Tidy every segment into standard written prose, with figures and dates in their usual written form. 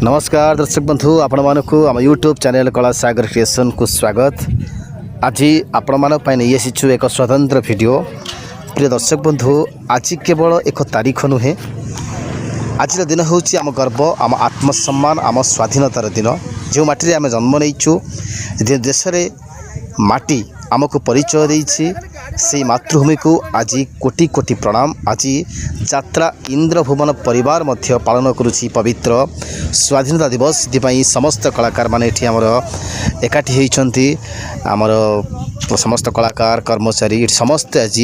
नमस्कार दर्शक बंधु आपण मानक आम यूट्यूब चैनल कला सागर क्रिएशन को स्वागत। आज आपण मान नहीं आसीचु एक स्वतंत्र वीडियो। प्रिय दर्शक बंधु आज केवल एक तारीख नुहे, आज दिन हूँ आम गर्व, आम आत्मसम्मान, आम स्वाधीनतार दिन। जो माटी आम जन्म नहींचु, देश रे माटी आमको परिचय देछि, से मातृभूमि को आज कोटि कोटि प्रणाम। आज यात्रा इंद्रभुवन परिवार मध्य पालन करुछि पवित्र स्वाधीनता दिवस। से समस्त कलाकार माने एठी हमर एकाठी होइछन्ति। हमर समस्त कलाकार कर्मचारी समस्त आज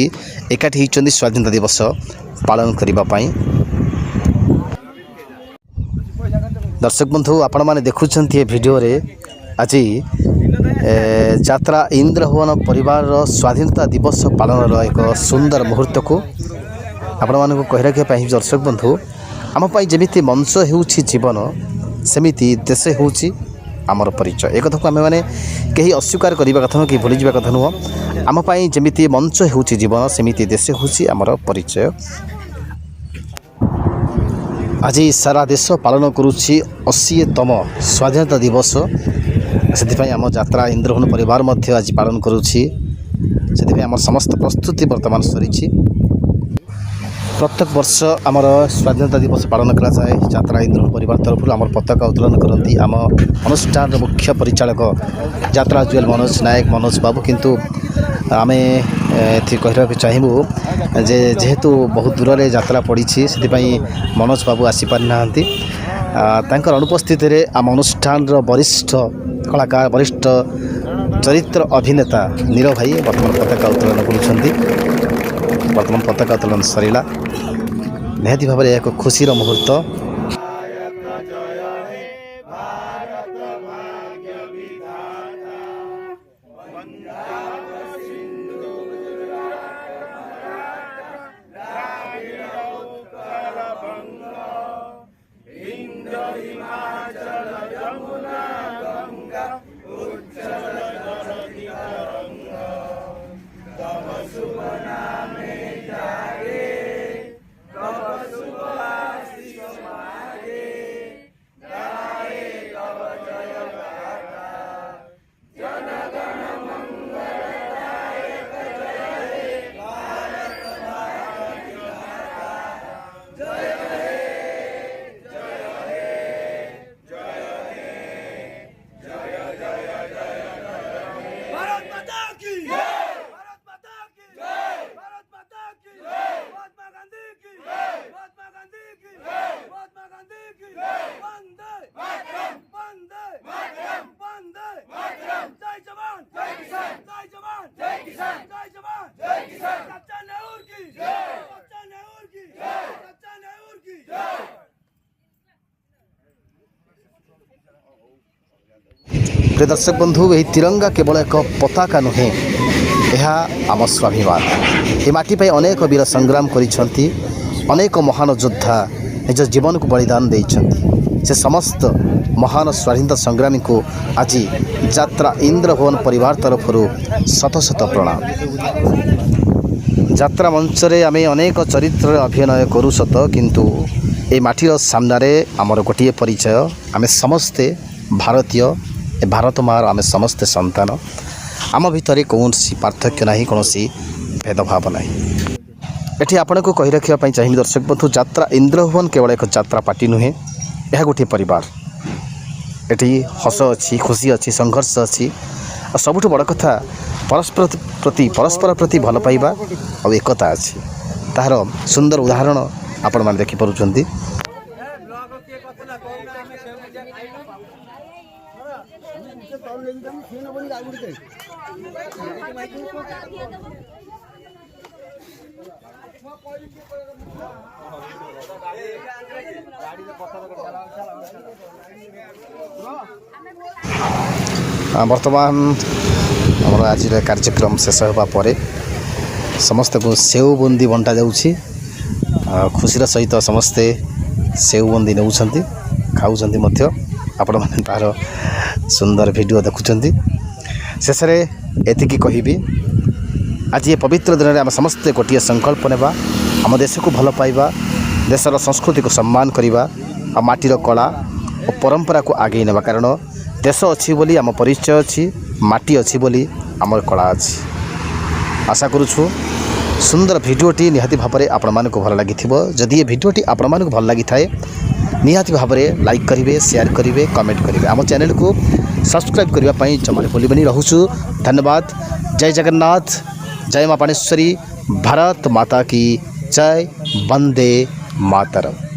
एकाठी होइछन्ति स्वाधीनता दिवस पालन करिबा पई। दर्शक बंधु आपण माने देखुछन्ति ए वीडियो रे आज यात्रा इंद्रभुवन परिवार स्वाधीनता दिवस पालन एक सुंदर मुहूर्त को आपण मानक कहि रखिया। दर्शक बंधु आम जमी मंच हो जीवन, सेमिति देश हूँ आमर परिचय। एक कथा को आम मैंने कहीं अस्वीकार करने कथा कि भूली जावा कथा नुह। आम जमी मंच हो जीवन, सेमिति देश हूँ आमर परिचय। आज सारा देश पालन करुछि 80तम स्वाधीनता दिवस। से आम यात्रा इंद्रभुवन परिवार मध्य आज पालन करुछि। से आम समस्त प्रस्तुति वर्तमान सरी। प्रत्येक वर्ष आमर स्वाधीनता दिवस पालन करा जाए। यात्रा इंद्रभुवन परिवार तरफ आम पताका उत्तोलन करती आम अनुष्ठान मुख्य परिचालक यात्रा जुएल मनोज नायक मनोज बाबू। किंतु आम कह चाहबू जेहेतु बहुत दूर रे यात्रा पड़ी से मनोज बाबू आसीपारि ना। अनुपस्थित आम अनुष्ठान वरिष्ठ कलाकार, वरिष्ठ चरित्र अभिनेता नीरव भाई वर्तमान पताका उत्तोलन कर। वर्तमान पताका उत्तोलन सरला। निहाती भाव में एक खुशीर मुहूर्त। प्रिय दर्शक बंधु यही तिरंगा केवल एक पताका नुहे, यह आम स्वाभिमान। ये माटी पे अनेक वीर संग्राम करिसेंती, अनेक महान योद्धा निज जीवन को बलिदान देइछंती। से समस्त महान स्वाधीनता संग्रामी को आज यात्रा इंद्रभुवन परिवार तरफ शत शत प्रणाम। यात्रा मंच रे आमे अनेक चरित्र अभिनय करू सत, किंतु ए माटीर सामने आमर गोटे परिचय। आमे समस्ते भारतीय, भारत मार आमे समस्ते संतान। आम भितर कौन पार्थक्य नहीं, कौन भेदभाव नहीं। एठी आपण को कहि रखिया पई चाहिए दर्शक बंधु, यात्रा इंद्रभुवन केवल एक यात्रा पार्टी नुहे, यह गोटे परिवार। एठी हस अच्छी, खुशी अच्छी, संघर्ष अच्छी, और सबुठ बड़ कथा परस्पर प्रति भल पाइबा और एकता अच्छी। तार सुंदर उदाहरण आपण माने देखि परुछंती। वर्तमान आमर आज कार्यक्रम शेष होगा पर समस्त को सेव बुंदी बंटा जाउछि। खुशीर सहित समस्ते सेव बुंदी नौछंती, खाउछंती मध्य। आपण माने तार सुंदर वीडियो देखुछंती। शेष रे एतिकी कहिबी, आज ये पवित्र दिन में आम समस्ते गोटे संकल्प नेबा, आम देश को भल पाइबा, देशर संस्कृति को सम्मान करवा, आ माटीर कला और परंपरा को आगे नेबा कारण देश अच्छी बोली आम परिचय अच्छी माटी अच्छी बोली आमर कला अच्छी। आशा करुछु सुंदर भिडियोटी निहाती भाव में आपण मानक भल लगी जदि ये भिडियोटी आपण मानक भल लगी थाए निहाती भाव में लाइक करेंगे शेयर करेंगे कमेंट करेंगे आम चैनल को सब्सक्राइब करने जमा भूलि रहूँ। धन्यवाद। जय जगन्नाथ, जय मां पाणेश्वरी, भारत माता की जय, वंदे मातरम।